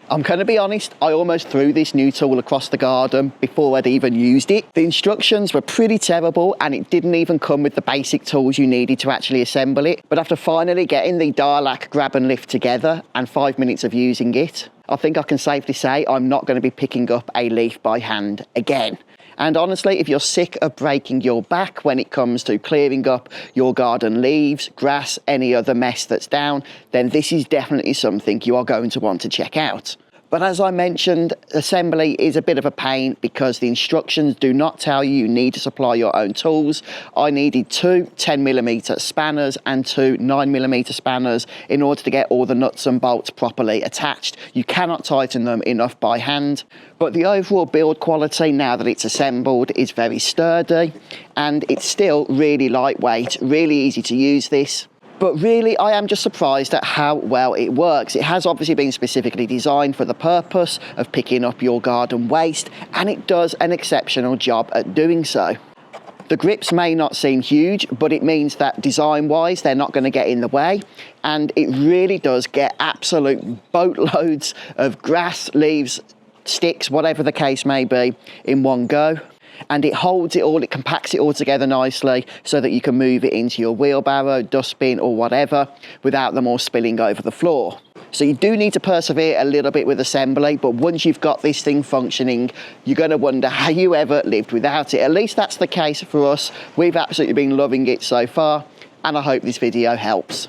I'm going to be honest, I almost threw this new tool across the garden before I'd even used it. The instructions were pretty terrible and it didn't even come with the basic tools you needed to actually assemble it. But after finally getting the Darlac Grab-N-Lift together and 5 minutes of using it, I think I can safely say I'm not going to be picking up a leaf by hand again. And honestly, if you're sick of breaking your back when it comes to clearing up your garden leaves, grass, any other mess that's down, then this is definitely something you are going to want to check out. But as I mentioned, assembly is a bit of a pain because the instructions do not tell you need to supply your own tools. I needed two 10mm spanners and two 9mm spanners in order to get all the nuts and bolts properly attached. You cannot tighten them enough by hand. But the overall build quality, now that it's assembled, is very sturdy and it's still really lightweight, really easy to use this. But really, I am just surprised at how well it works. It has obviously been specifically designed for the purpose of picking up your garden waste, and it does an exceptional job at doing so. The grips may not seem huge, but it means that design-wise, they're not going to get in the way, and it really does get absolute boatloads of grass, leaves, sticks, whatever the case may be, in one go. And it holds it all, it compacts it all together nicely so that you can move it into your wheelbarrow, dustbin or whatever without them all spilling over the floor. So you do need to persevere a little bit with assembly, but once you've got this thing functioning, you're going to wonder how you ever lived without it. At least that's the case for us. We've absolutely been loving it so far, and I hope this video helps.